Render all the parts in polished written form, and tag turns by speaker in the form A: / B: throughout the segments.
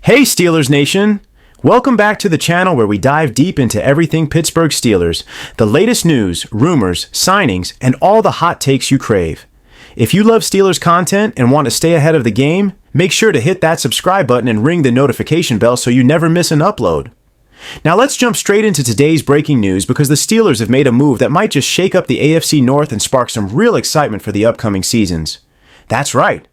A: Hey Steelers Nation! Welcome back to the channel where we dive deep into everything Pittsburgh Steelers, the latest news, rumors, signings, and all the hot takes you crave. If you love Steelers content and want to stay ahead of the game, make sure to hit that subscribe button and ring the notification bell so you never miss an upload. Now let's jump straight into today's breaking news because the Steelers have made a move that might just shake up the AFC North and spark some real excitement for the upcoming seasons. That's right.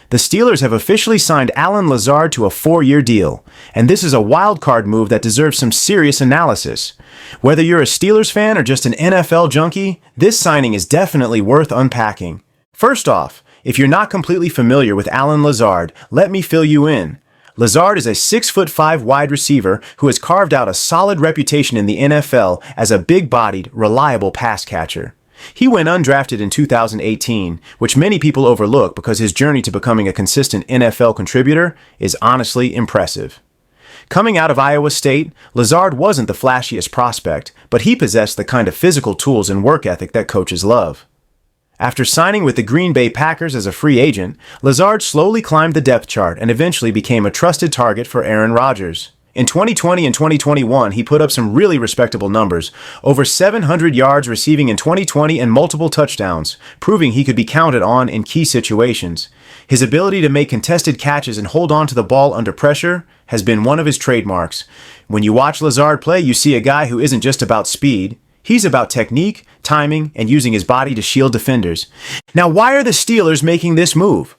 A: The Steelers have officially signed Allen Lazard to a 4-year deal, and this is a wild card move that deserves some serious analysis. Whether you're a Steelers fan or just an NFL junkie, this signing is definitely worth unpacking. First off, if you're not completely familiar with Allen Lazard, let me fill you in. Lazard is a 6'5" wide receiver who has carved out a solid reputation in the NFL as a big-bodied, reliable pass catcher. He went undrafted in 2018, which many people overlook because his journey to becoming a consistent NFL contributor is honestly impressive. Coming out of Iowa State, Lazard wasn't the flashiest prospect, but he possessed the kind of physical tools and work ethic that coaches love. After signing with the Green Bay Packers as a free agent, Lazard slowly climbed the depth chart and eventually became a trusted target for Aaron Rodgers. In 2020 and 2021, he put up some really respectable numbers, over 700 yards receiving in 2020 and multiple touchdowns, proving he could be counted on in key situations. His ability to make contested catches and hold on to the ball under pressure has been one of his trademarks. When you watch Lazard play, you see a guy who isn't just about speed. He's about technique, timing, and using his body to shield defenders. Now, why are the Steelers making this move?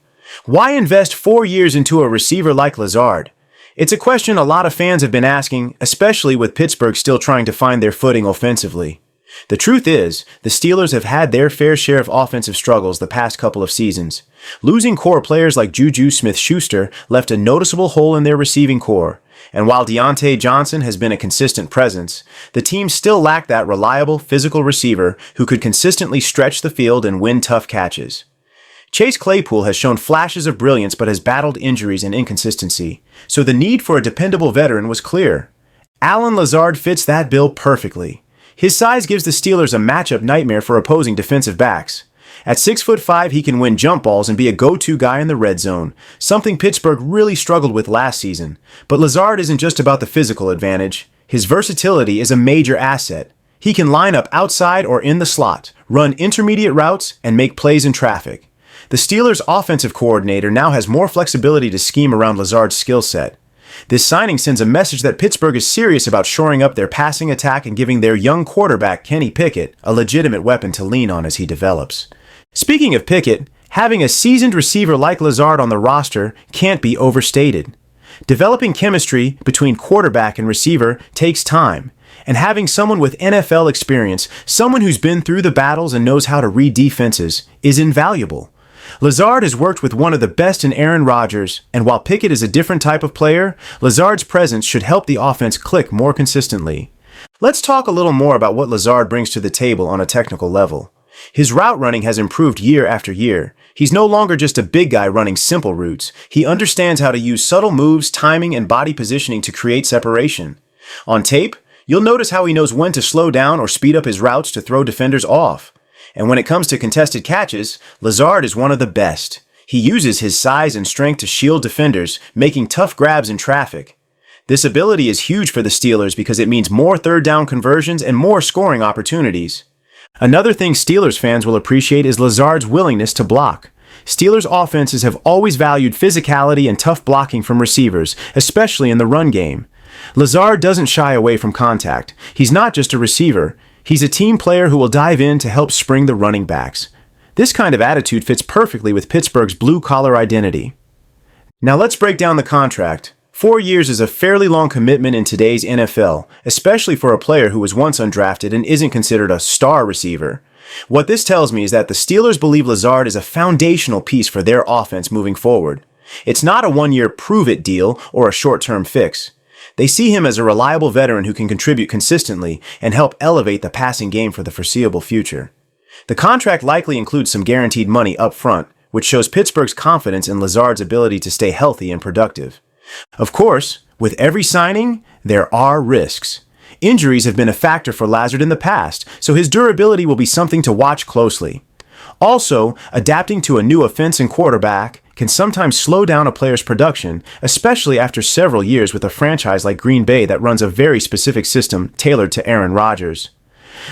A: Why invest 4 years into a receiver like Lazard? It's a question a lot of fans have been asking, especially with Pittsburgh still trying to find their footing offensively. The truth is, the Steelers have had their fair share of offensive struggles the past couple of seasons. Losing core players like Juju Smith-Schuster left a noticeable hole in their receiving core. And while Deontay Johnson has been a consistent presence, the team still lacked that reliable, physical receiver who could consistently stretch the field and win tough catches. Chase Claypool has shown flashes of brilliance but has battled injuries and inconsistency, so the need for a dependable veteran was clear. Allen Lazard fits that bill perfectly. His size gives the Steelers a matchup nightmare for opposing defensive backs. At 6'5", he can win jump balls and be a go-to guy in the red zone, something Pittsburgh really struggled with last season. But Lazard isn't just about the physical advantage. His versatility is a major asset. He can line up outside or in the slot, run intermediate routes, and make plays in traffic. The Steelers' offensive coordinator now has more flexibility to scheme around Lazard's skill set. This signing sends a message that Pittsburgh is serious about shoring up their passing attack and giving their young quarterback, Kenny Pickett, a legitimate weapon to lean on as he develops. Speaking of Pickett, having a seasoned receiver like Lazard on the roster can't be overstated. Developing chemistry between quarterback and receiver takes time, and having someone with NFL experience, someone who's been through the battles and knows how to read defenses, is invaluable. Lazard has worked with one of the best in Aaron Rodgers, and while Pickett is a different type of player, Lazard's presence should help the offense click more consistently. Let's talk a little more about what Lazard brings to the table on a technical level. His route running has improved year after year. He's no longer just a big guy running simple routes. He understands how to use subtle moves, timing, and body positioning to create separation. On tape, you'll notice how he knows when to slow down or speed up his routes to throw defenders off. And when it comes to contested catches, Lazard is one of the best. He uses his size and strength to shield defenders, making tough grabs in traffic. This ability is huge for the Steelers because it means more third down conversions and more scoring opportunities. Another thing Steelers fans will appreciate is Lazard's willingness to block. Steelers offenses have always valued physicality and tough blocking from receivers, especially in the run game. Lazard doesn't shy away from contact. He's not just a receiver. He's a team player who will dive in to help spring the running backs. This kind of attitude fits perfectly with Pittsburgh's blue-collar identity. Now let's break down the contract. 4 years is a fairly long commitment in today's NFL, especially for a player who was once undrafted and isn't considered a star receiver. What this tells me is that the Steelers believe Lazard is a foundational piece for their offense moving forward. It's not a one-year prove-it deal or a short-term fix. They see him as a reliable veteran who can contribute consistently and help elevate the passing game for the foreseeable future. The contract likely includes some guaranteed money up front, which shows Pittsburgh's confidence in Lazard's ability to stay healthy and productive. Of course, with every signing, there are risks. Injuries have been a factor for Lazard in the past, so his durability will be something to watch closely. Also, adapting to a new offense and quarterback, can sometimes slow down a player's production, especially after several years with a franchise like Green Bay that runs a very specific system tailored to Aaron Rodgers.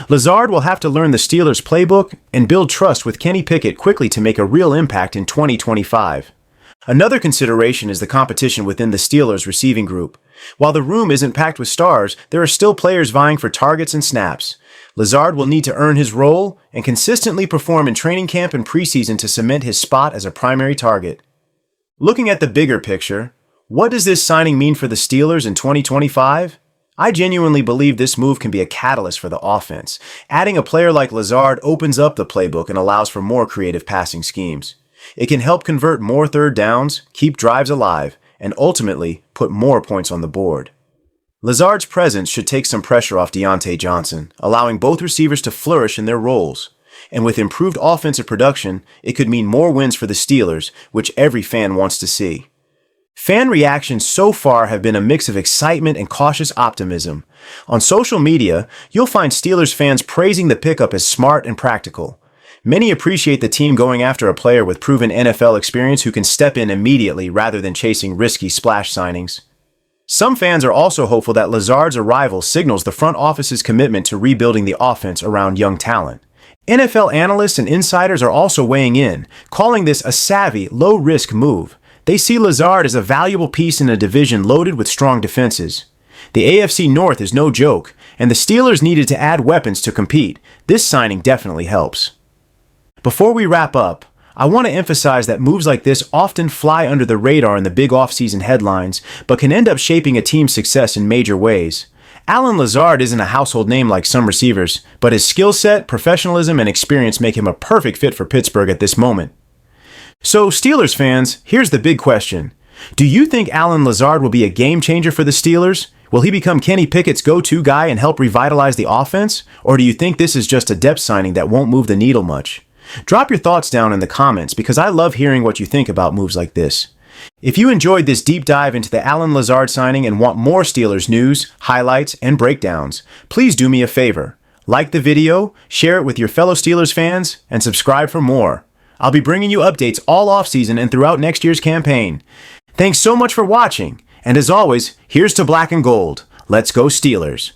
A: Lazard will have to learn the Steelers' playbook and build trust with Kenny Pickett quickly to make a real impact in 2025. Another consideration is the competition within the Steelers' receiving group. While the room isn't packed with stars, there are still players vying for targets and snaps. Lazard will need to earn his role and consistently perform in training camp and preseason to cement his spot as a primary target. Looking at the bigger picture, what does this signing mean for the Steelers in 2025? I genuinely believe this move can be a catalyst for the offense. Adding a player like Lazard opens up the playbook and allows for more creative passing schemes. It can help convert more third downs, keep drives alive, and ultimately put more points on the board. Lazard's presence should take some pressure off Deontay Johnson, allowing both receivers to flourish in their roles. And with improved offensive production, it could mean more wins for the Steelers, which every fan wants to see. Fan reactions so far have been a mix of excitement and cautious optimism. On social media, you'll find Steelers fans praising the pickup as smart and practical. Many appreciate the team going after a player with proven NFL experience who can step in immediately rather than chasing risky splash signings. Some fans are also hopeful that Lazard's arrival signals the front office's commitment to rebuilding the offense around young talent. NFL analysts and insiders are also weighing in, calling this a savvy, low-risk move. They see Lazard as a valuable piece in a division loaded with strong defenses. The AFC North is no joke, and the Steelers needed to add weapons to compete. This signing definitely helps. Before we wrap up, I want to emphasize that moves like this often fly under the radar in the big offseason headlines, but can end up shaping a team's success in major ways. Allen Lazard isn't a household name like some receivers, but his skill set, professionalism, and experience make him a perfect fit for Pittsburgh at this moment. So, Steelers fans, here's the big question. Do you think Allen Lazard will be a game changer for the Steelers? Will he become Kenny Pickett's go-to guy and help revitalize the offense? Or do you think this is just a depth signing that won't move the needle much? Drop your thoughts down in the comments because I love hearing what you think about moves like this. If you enjoyed this deep dive into the Allen Lazard signing and want more Steelers news, highlights, and breakdowns, please do me a favor. Like the video, share it with your fellow Steelers fans, and subscribe for more. I'll be bringing you updates all offseason and throughout next year's campaign. Thanks so much for watching, and as always, here's to black and gold. Let's go Steelers.